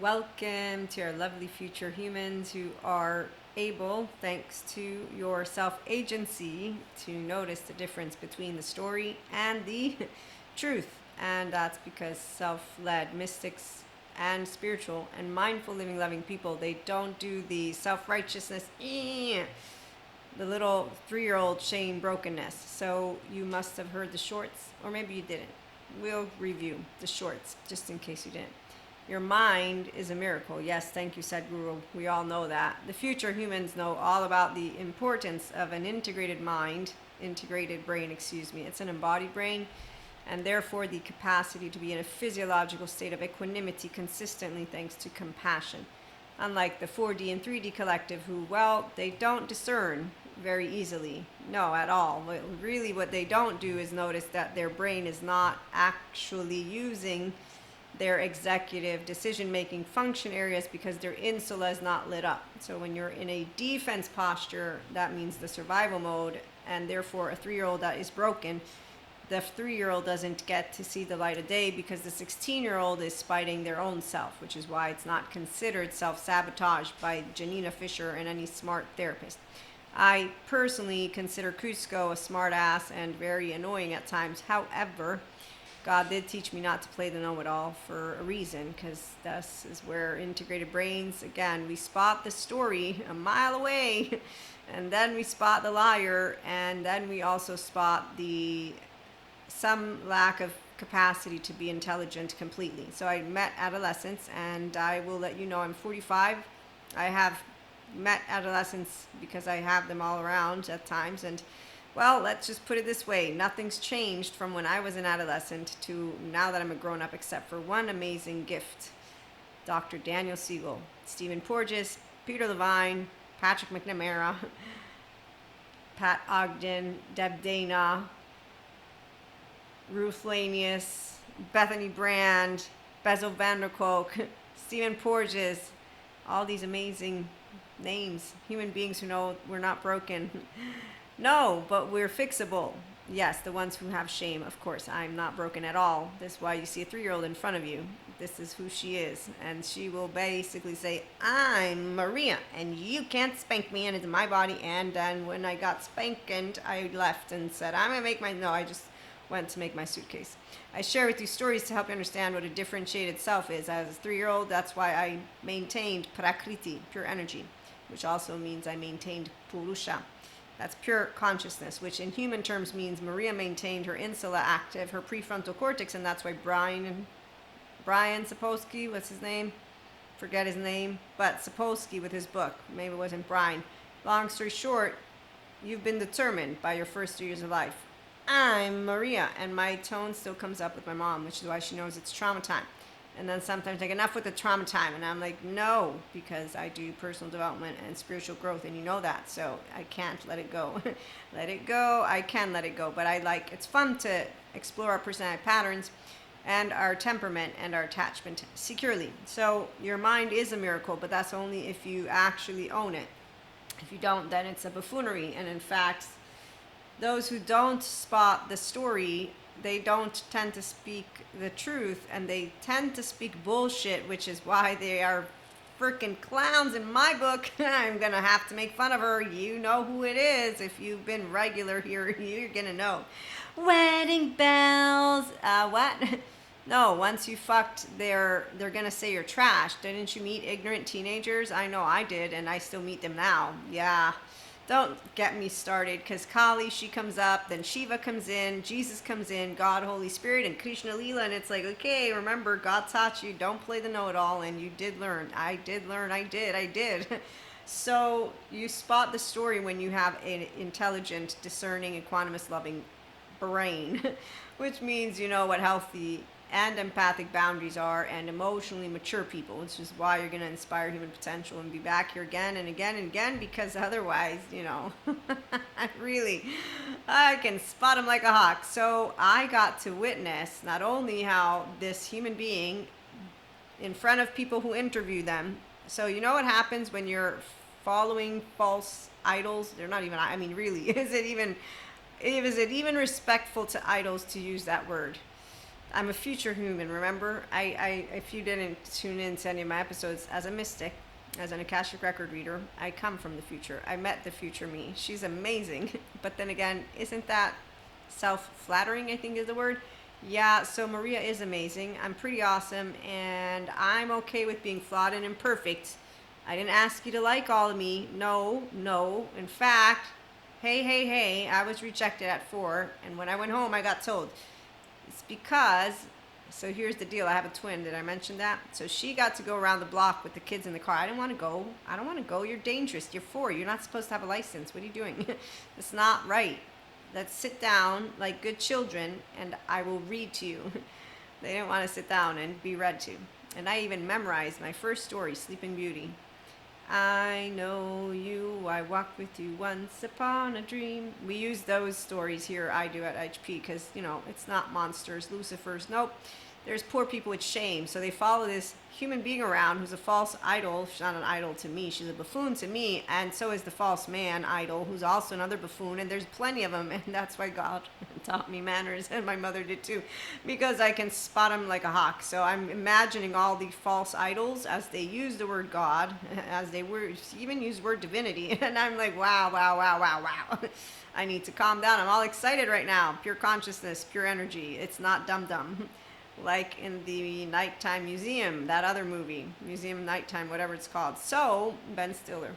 Welcome to our lovely future humans who are able, thanks to your self agency, to notice the difference between the story and the truth. And that's because self led mystics and spiritual and mindful living loving people, they don't do the self righteousness, the little 3-year old shame brokenness. So you must have heard the shorts, or maybe you didn't. We'll review the shorts just in case you didn't. Your mind is a miracle. Yes, thank you, Sadhguru. We all know that. The future humans know all about the importance of an integrated mind, integrated brain, excuse me. It's an embodied brain, and therefore the capacity to be in a physiological state of equanimity consistently thanks to compassion. Unlike the 4D and 3D collective who, well, they don't discern very easily. No, at all. Really what they don't do is notice that their brain is not actually using their executive decision-making function areas because their insula is not lit up. So when you're in a defense posture, that means the survival mode, and therefore a 3-year-old that is broken, the 3-year-old doesn't get to see the light of day because the 16-year-old is fighting their own self, which is why it's not considered self-sabotage by Janina Fisher and any smart therapist. I personally consider Cusco a smart ass and very annoying at times. However, God did teach me not to play the know-it-all for a reason, because this is where integrated brains, again, we spot the story a mile away, and then we spot the liar, and then we also spot some lack of capacity to be intelligent completely. So I met adolescents, and I will let you know I'm 45. I have met adolescents because I have them all around at times, and well, let's just put it this way. Nothing's changed from when I was an adolescent to now that I'm a grown-up, except for one amazing gift. Dr. Daniel Siegel, Stephen Porges, Peter Levine, Patrick McNamara, Pat Ogden, Deb Dana, Ruth Lanius, Bethany Brand, Bezel Vanderkolk, Stephen Porges, all these amazing names, human beings who know we're not broken. No, but we're fixable. Yes, the ones who have shame, of course. I'm not broken at all. That's why you see a 3-year-old in front of you. This is who she is. And she will basically say, I'm Maria, and you can't spank me, and it's my body. And then when I got spanked, I left and said, I'm going to make my... No, I just went to make my suitcase. I share with you stories to help you understand what a differentiated self is. As a 3-year-old, that's why I maintained prakriti, pure energy, which also means I maintained purusha. That's pure consciousness, which in human terms means Maria maintained her insula active, her prefrontal cortex, and that's why Brian Sapolsky, what's his name? Forget his name, but Sapolsky with his book, maybe it wasn't Brian. Long story short, you've been determined by your first 2 years of life. I'm Maria, and my tone still comes up with my mom, which is why she knows it's trauma time. And then sometimes like, enough with the trauma time, and I'm like, no, because I do personal development and spiritual growth, and you know that, so I can't let it go. Let it go. I can let it go, but it's fun to explore our personality patterns and our temperament and our attachment securely. So your mind is a miracle, but that's only if you actually own it. If you don't, then it's a buffoonery. And in fact, those who don't spot the story, they don't tend to speak the truth, and they tend to speak bullshit, which is why they are freaking clowns in my book. I'm gonna have to make fun of her. You know who it is. If you've been regular here, you're gonna know. Wedding bells. What? No, once you fucked, they're gonna say you're trash. Didn't you meet ignorant teenagers? I know I did, and I still meet them now. Yeah. Don't get me started, because Kali, she comes up, then Shiva comes in, Jesus comes in, God, Holy Spirit, and Krishna Leela, and it's like, okay, remember, God taught you, don't play the know-it-all, and you did learn. I did learn, I did. So you spot the story when you have an intelligent, discerning, equanimous, loving brain, which means you know what healthy and empathic boundaries are, and emotionally mature people, which is why you're going to inspire human potential and be back here again and again and again, because otherwise, really, I can spot them like a hawk. So I got to witness not only how this human being, in front of people who interview them, so you know what happens when you're following false idols? They're not even, really, is it even respectful to idols to use that word? I'm a future human, remember? If you didn't tune in to any of my episodes, as a mystic, as an Akashic record reader, I come from the future. I met the future me. She's amazing. But then again, isn't that self-flattering, I think is the word? Yeah, so Maria is amazing. I'm pretty awesome, and I'm okay with being flawed and imperfect. I didn't ask you to like all of me. No, no. In fact, hey, I was rejected at 4, and when I went home, I got told. It's because, so here's the deal. I have a twin. Did I mention that? So she got to go around the block with the kids in the car. I didn't want to go. I don't want to go. You're dangerous. You're 4. You're not supposed to have a license. What are you doing? It's not right. Let's sit down like good children, and I will read to you. They didn't want to sit down and be read to. And I even memorized my first story, Sleeping Beauty. I know you, I walked with you once upon a dream. We use those stories here, I do at HP, because, it's not monsters, Lucifers. Nope. There's poor people with shame. So they follow this human being around who's a false idol. She's not an idol to me. She's a buffoon to me. And so is the false man idol, who's also another buffoon. And there's plenty of them. And that's why God taught me manners. And my mother did too. Because I can spot them like a hawk. So I'm imagining all the false idols as they use the word God, as they even use the word divinity. And I'm like, wow. I need to calm down. I'm all excited right now. Pure consciousness, pure energy. It's not dumb. Like in the Nighttime Museum, that other movie, Museum of Nighttime, whatever it's called. So, Ben Stiller.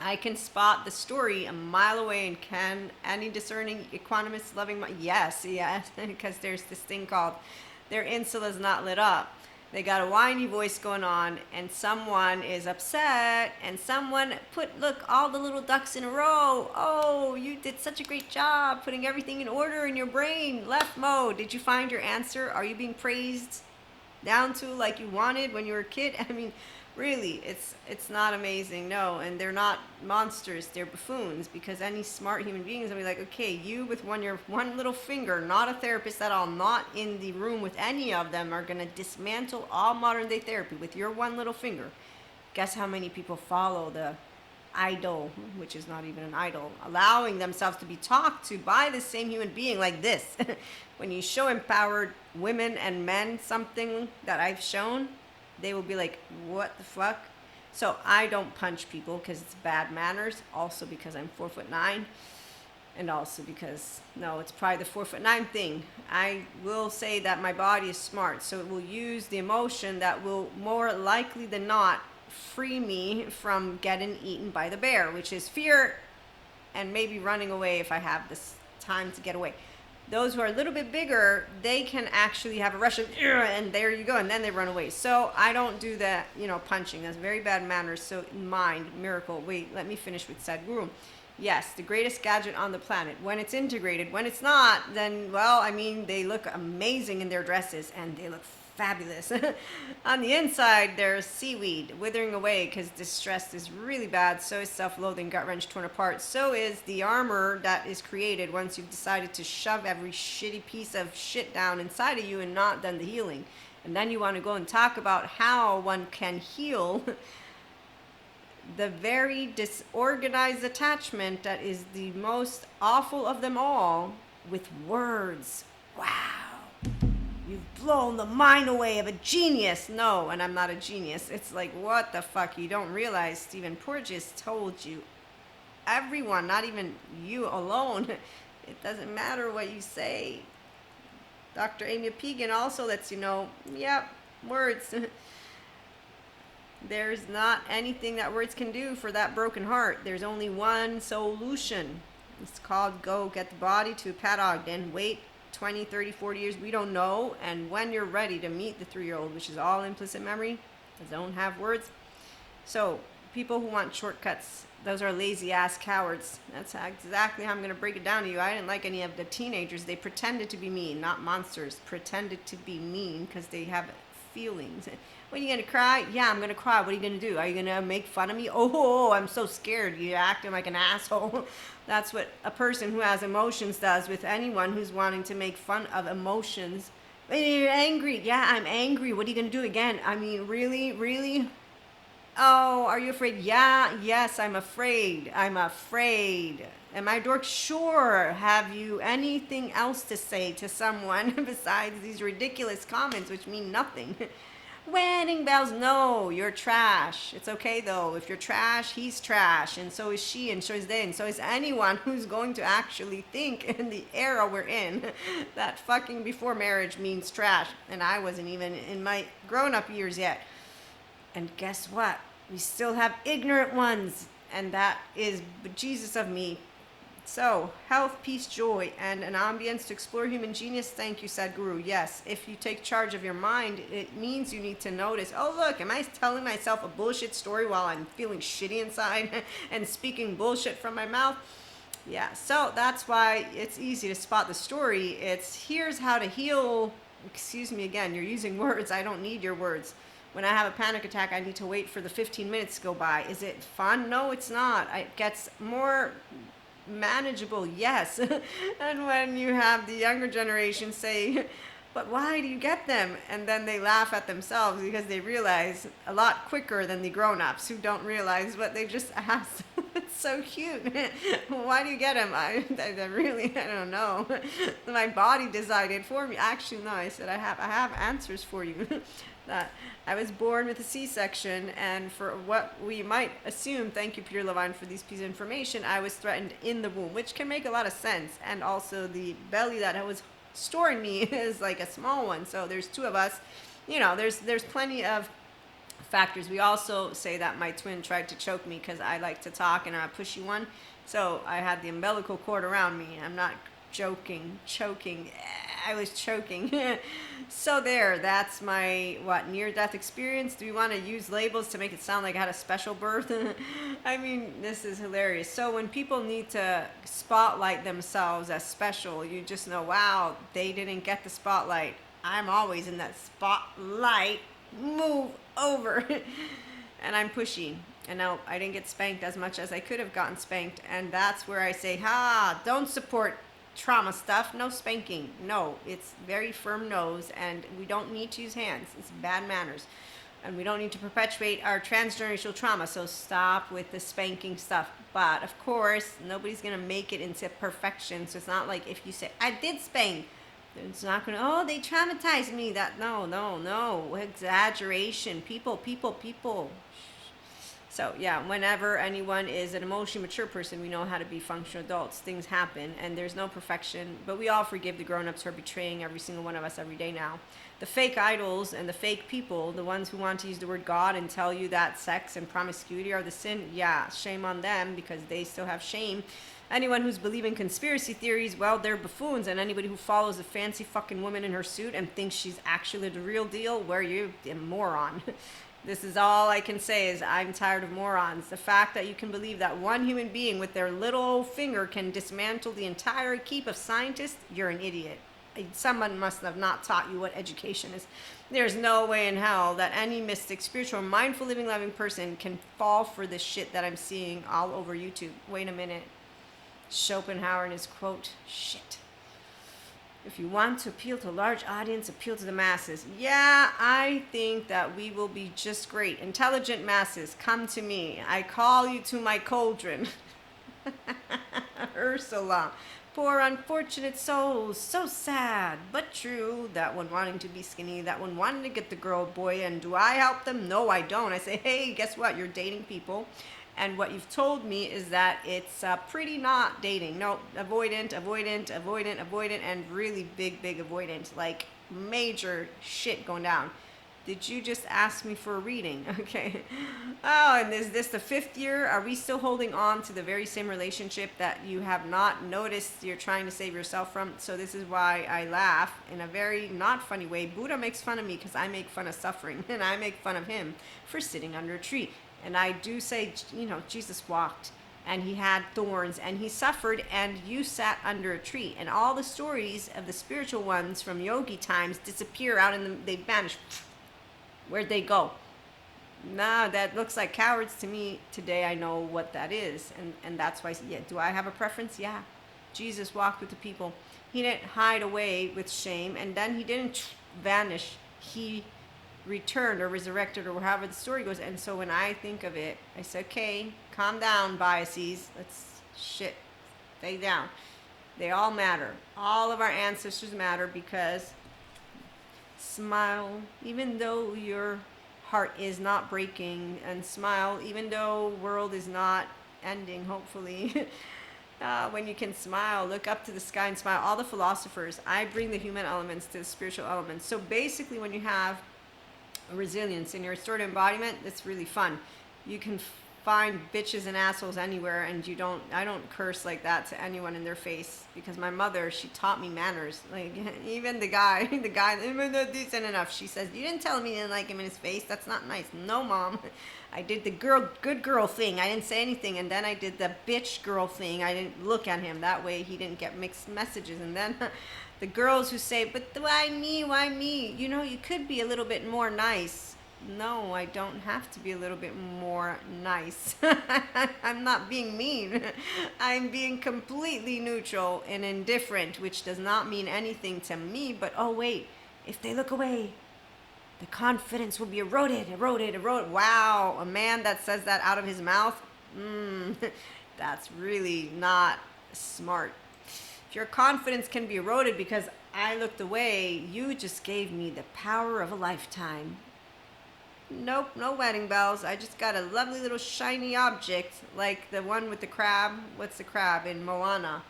I can spot the story a mile away, and can any discerning, equanimous, loving mind? Yes, because there's this thing called their insula's not lit up. They got a whiny voice going on, and someone is upset, and someone look, all the little ducks in a row. Oh, you did such a great job putting everything in order in your brain. Left mode. Did you find your answer? Are you being praised down to like you wanted when you were a kid? I mean, really, it's not amazing. No, and they're not monsters. They're buffoons, because any smart human being is going to be like, okay, you with your one little finger, not a therapist at all, not in the room with any of them, are going to dismantle all modern day therapy with your one little finger. Guess how many people follow the idol, which is not even an idol, allowing themselves to be talked to by the same human being like this. When you show empowered women and men something that I've shown, they will be like, what the fuck? So I don't punch people because it's bad manners. Also because I'm 4'9", and also because, no, it's probably the 4'9" thing. I will say that my body is smart, so it will use the emotion that will more likely than not free me from getting eaten by the bear, which is fear and maybe running away if I have this time to get away. Those who are a little bit bigger, they can actually have a rush of, and there you go, and then they run away. So I don't do that, punching. That's very bad manners. So mind, miracle. Wait, let me finish with Sadhguru. Yes, the greatest gadget on the planet. When it's integrated. When it's not, then, they look amazing in their dresses, and they look fabulous. On the inside, there's seaweed withering away because distress is really bad. So is self-loathing, gut-wrench, torn apart. So is the armor that is created once you've decided to shove every shitty piece of shit down inside of you and not done the healing. And then you want to go and talk about how one can heal the very disorganized attachment that is the most awful of them all with words. Wow. You've blown the mind away of a genius. No, and I'm not a genius. It's like, what the fuck? You don't realize Stephen Porges told you. Everyone, not even you alone. It doesn't matter what you say. Dr. Amy Pegan also lets you know, yep, words. There's not anything that words can do for that broken heart. There's only one solution. It's called go get the body to Pat Ogden. Wait 20, 30, 40 years, we don't know. And when you're ready to meet the 3-year-old, which is all implicit memory, don't have words. So people who want shortcuts, those are lazy ass cowards. That's exactly how I'm going to break it down to you. I didn't like any of the teenagers. They pretended to be mean, not monsters. Pretended to be mean because they have feelings. When are you going to cry? Yeah, I'm going to cry. What are you going to do? Are you going to make fun of me? Oh, I'm so scared. You're acting like an asshole. That's what a person who has emotions does with anyone who's wanting to make fun of emotions. You're angry. Yeah, I'm angry. What are you going to do again? I mean, really? Oh, are you afraid? Yeah, yes, I'm afraid. Am I a dork? Sure. Have you anything else to say to someone besides these ridiculous comments, which mean nothing? Wedding bells, no, you're trash. It's okay though. If you're trash, he's trash, and so is she, and so is they, and so is anyone who's going to actually think in the era we're in that fucking before marriage means trash. And I wasn't even in my grown up years yet. And guess what? We still have ignorant ones, and that is Jesus of me. So, health, peace, joy, and an ambience to explore human genius. Thank you, Sadhguru. Yes, if you take charge of your mind, it means you need to notice, oh, look, am I telling myself a bullshit story while I'm feeling shitty inside and speaking bullshit from my mouth? Yeah, so that's why it's easy to spot the story. It's here's how to heal. Excuse me again, you're using words. I don't need your words. When I have a panic attack, I need to wait for the 15 minutes to go by. Is it fun? No, it's not. It gets more manageable, yes. And when you have the younger generation say, but why do you get them? And then they laugh at themselves because they realize a lot quicker than the grown-ups who don't realize what they just asked. It's so cute. Why do you get them? I don't know. My body decided for me. Actually, no, I said I have answers for you. That I was born with a C-section, and for what we might assume, thank you, Peter Levine, for these pieces of information, I was threatened in the womb, which can make a lot of sense. And also the belly that was storing me is like a small one. So there's two of us. You know, there's plenty of factors. We also say that my twin tried to choke me because I like to talk and I'm a pushy one. So I had the umbilical cord around me. I'm not choking. I was choking. So that's my near-death experience. Do we want to use labels to make it sound like I had a special birth? I mean, this is hilarious. So when people need to spotlight themselves as special, you just know, wow, they didn't get the spotlight. I'm always in that spotlight. Move over. And I'm pushy. And no, I didn't get spanked as much as I could have gotten spanked. And that's where I say, don't support trauma stuff. No spanking. No, it's very firm no's, and we don't need to use hands. It's bad manners. And we don't need to perpetuate our transgenerational trauma. So stop with the spanking stuff. But of course, nobody's going to make it into perfection. So it's not like if you say, I did spank, it's not going to, they traumatized me. No. Exaggeration. People. So yeah, whenever anyone is an emotionally mature person, we know how to be functional adults. Things happen, and there's no perfection, but we all forgive the grown-ups who are betraying every single one of us every day now. The fake idols and the fake people, the ones who want to use the word God and tell you that sex and promiscuity are the sin, yeah, shame on them, because they still have shame. Anyone who's believing conspiracy theories, well, they're buffoons, and anybody who follows a fancy fucking woman in her suit and thinks she's actually the real deal, well, you're a moron. This is all I can say is I'm tired of morons. The fact that you can believe that one human being with their little finger can dismantle the entire keep of scientists, you're an idiot. Someone must have not taught you what education is. There's no way in hell that any mystic, spiritual, mindful, living, loving person can fall for this shit that I'm seeing all over YouTube. Wait a minute. Schopenhauer in his quote, shit. If you want to appeal to a large audience, appeal to the masses. Yeah, I think that we will be just great. Intelligent masses, come to me. I call you to my cauldron. Ursula. Poor unfortunate souls, so sad, but true. That one wanting to be skinny, that one wanting to get the girl boy, and do I help them? No, I don't. I say, hey, guess what? You're dating people. And what you've told me is that it's pretty not dating. No, avoidant, and really big avoidant. Like major shit going down. Did you just ask me for a reading? Okay. Oh, and is this the 5th year? Are we still holding on to the very same relationship that you have not noticed you're trying to save yourself from? So this is why I laugh in a very not funny way. Buddha makes fun of me because I make fun of suffering. And I make fun of him for sitting under a tree. And I do say, Jesus walked and he had thorns and he suffered and you sat under a tree. And all the stories of the spiritual ones from yogi times disappear out and they vanish. Where'd they go? Nah, that looks like cowards to me. Today I know what that is. And that's why, yeah, do I have a preference? Yeah. Jesus walked with the people. He didn't hide away with shame and then he didn't vanish. He returned or resurrected or however the story goes. And so when I think of it, I say, okay, calm down, biases. Stay down. They all matter. All of our ancestors matter, because smile even though your heart is not breaking, and smile even though world is not ending, hopefully. When you can smile, look up to the sky and smile. All the philosophers, I bring the human elements to the spiritual elements. So basically, when you have resilience in your restorative embodiment, it's really fun. You can find bitches and assholes anywhere, and I don't curse like that to anyone in their face, because my mother, she taught me manners. Like, even the guy, I'm not decent enough. She says, you didn't tell me you didn't like him in his face. That's not nice. No, Mom. I did the good girl thing. I didn't say anything. And then I did the bitch girl thing. I didn't look at him. That way he didn't get mixed messages. And then the girls who say, but why me? Why me? You could be a little bit more nice. No, I don't have to be a little bit more nice. I'm not being mean. I'm being completely neutral and indifferent, which does not mean anything to me. But oh wait, if they look away, the confidence will be eroded. Wow, a man that says that out of his mouth, that's really not smart. If your confidence can be eroded because I looked away, you just gave me the power of a lifetime. Nope, no wedding bells. I just got a lovely little shiny object, like the one with the crab. What's the crab in Moana?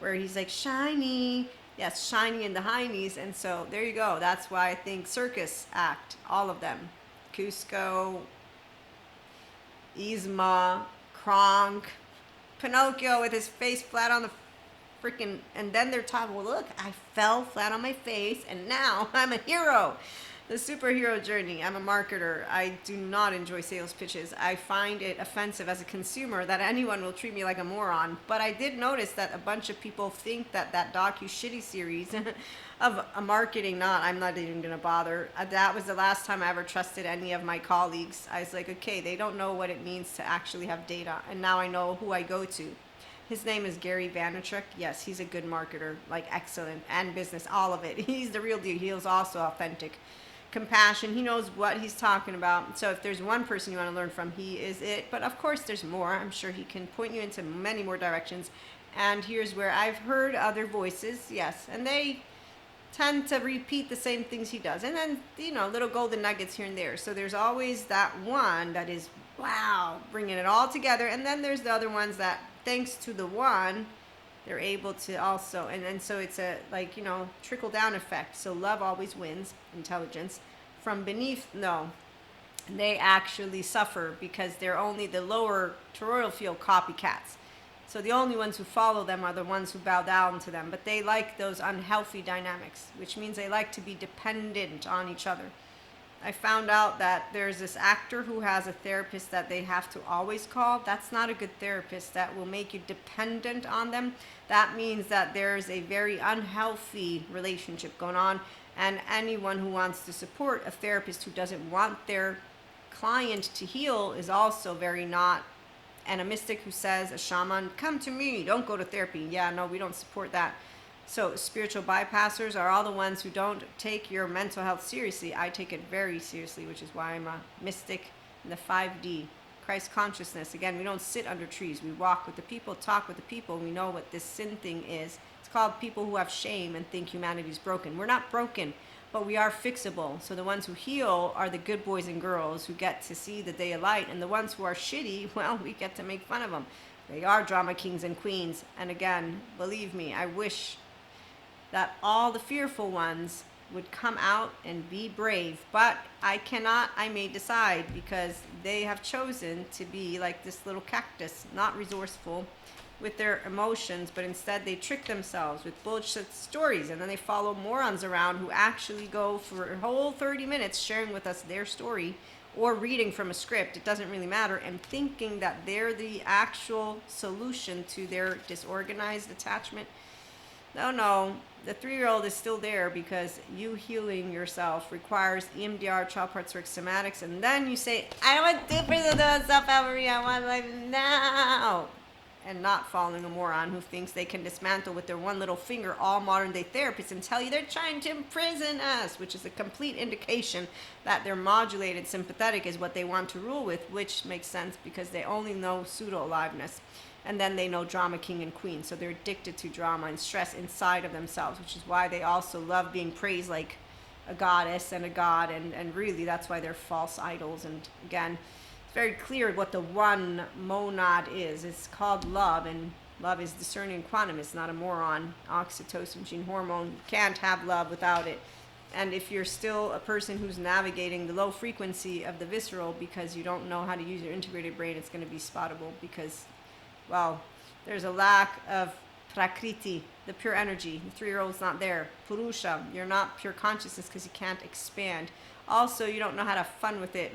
Where he's like, shiny. Yes, shiny in the heinies. And so there you go. That's why I think circus act, all of them. Cusco, Yzma, Kronk, Pinocchio with his face flat on the freaking... And then they're taught, well, look, I fell flat on my face, and now I'm a hero. The superhero journey. I'm a marketer. I do not enjoy sales pitches. I find it offensive as a consumer that anyone will treat me like a moron. But I did notice that a bunch of people think that docu-shitty series of a marketing, I'm not even going to bother. That was the last time I ever trusted any of my colleagues. I was like, okay, they don't know what it means to actually have data. And now I know who I go to. His name is Gary Vaynerchuk. Yes, he's a good marketer, like excellent, and business, all of it. He's the real deal. He is also authentic. Compassion, he knows what he's talking about. So if there's one person you want to learn from, he is it. But of course there's more. I'm sure he can point you into many more directions. And here's where I've heard other voices, yes, and they tend to repeat the same things he does. And then, little golden nuggets here and there. So there's always that one that is, wow, bringing it all together. And then there's the other ones that, thanks to the one, they're able to also, and so it's a, trickle down effect. So love always wins, intelligence. From beneath, no. They actually suffer because they're only the lower toroidal field copycats. So the only ones who follow them are the ones who bow down to them. But they like those unhealthy dynamics, which means they like to be dependent on each other. I found out that there's this actor who has a therapist that they have to always call. That's not a good therapist. That will make you dependent on them. That means that there's a very unhealthy relationship going on. And anyone who wants to support a therapist who doesn't want their client to heal is also very not. And a mystic who says, a shaman, come to me, don't go to therapy. Yeah, no, we don't support that. So spiritual bypassers are all the ones who don't take your mental health seriously. I take it very seriously, which is why I'm a mystic in the 5D. Christ consciousness. Again, we don't sit under trees. We walk with the people, talk with the people. We know what this sin thing is. It's called people who have shame and think humanity's broken. We're not broken, but we are fixable. So the ones who heal are the good boys and girls who get to see the day of light. And the ones who are shitty, well, we get to make fun of them. They are drama kings and queens. And again, believe me, I wish that all the fearful ones would come out and be brave. But I cannot, I may decide, because they have chosen to be like this little cactus, not resourceful with their emotions, but instead they trick themselves with bullshit stories, and then they follow morons around who actually go for a whole 30 minutes sharing with us their story or reading from a script, it doesn't really matter, and thinking that they're the actual solution to their disorganized attachment. No, the 3-year-old is still there because you healing yourself requires EMDR, child parts work, somatics, and then you say, I don't want to do myself, Marie, I want life now. And not following a moron who thinks they can dismantle with their one little finger all modern day therapists and tell you they're trying to imprison us, which is a complete indication that their modulated sympathetic is what they want to rule with, which makes sense because they only know pseudo aliveness. And then they know drama king and queen. So they're addicted to drama and stress inside of themselves, which is why they also love being praised like a goddess and a god. And really, that's why they're false idols. And again, it's very clear what the one monad is. It's called love, and love is discerning, equanimous, not a moron. Oxytocin, gene hormone. You can't have love without it. And if you're still a person who's navigating the low frequency of the visceral because you don't know how to use your integrated brain, it's going to be spottable because, well, there's a lack of prakriti, the pure energy. The 3-year-old's not there. Purusha, you're not pure consciousness because you can't expand. Also, you don't know how to have fun with it.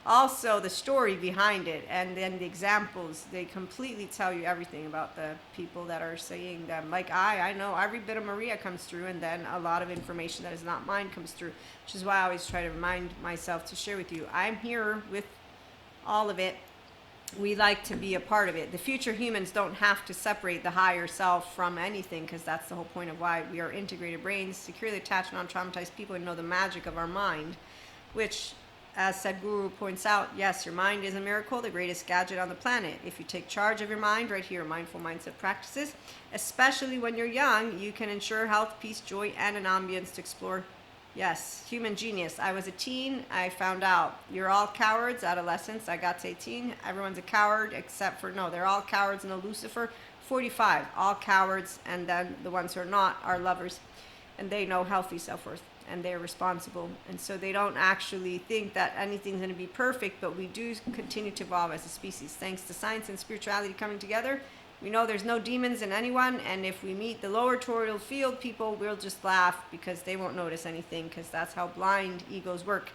Also, the story behind it, and then the examples, they completely tell you everything about the people that are saying them. Like I know every bit of Maria comes through, and then a lot of information that is not mine comes through, which is why I always try to remind myself to share with you. I'm here with all of it. We like to be a part of it. The future humans don't have to separate the higher self from anything, because that's the whole point of why we are integrated brains, securely attached, non-traumatized people, and know the magic of our mind, which, as Sadhguru points out, yes, your mind is a miracle, the greatest gadget on the planet. If you take charge of your mind, right here, mindful mindset practices, especially when you're young, you can ensure health, peace, joy, and an ambience to explore. Yes, human genius. I was a teen, I found out. You're all cowards, adolescents. I got to 18, everyone's a coward except for, no, they're all cowards, no Lucifer. 45, all cowards, and then the ones who are not are lovers. And they know healthy self-worth, and they're responsible. And so they don't actually think that anything's going to be perfect, but we do continue to evolve as a species. Thanks to science and spirituality coming together, we know there's no demons in anyone, and if we meet the lower toroidal field people, we'll just laugh because they won't notice anything, because that's how blind egos work.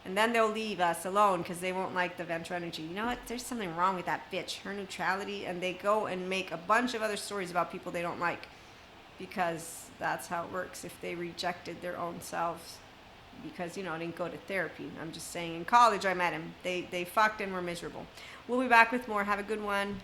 And then they'll leave us alone because they won't like the ventral energy. You know what? There's something wrong with that bitch, her neutrality, and they go and make a bunch of other stories about people they don't like, because that's how it works if they rejected their own selves. Because, I didn't go to therapy. I'm just saying, in college I met him. They fucked and were miserable. We'll be back with more. Have a good one.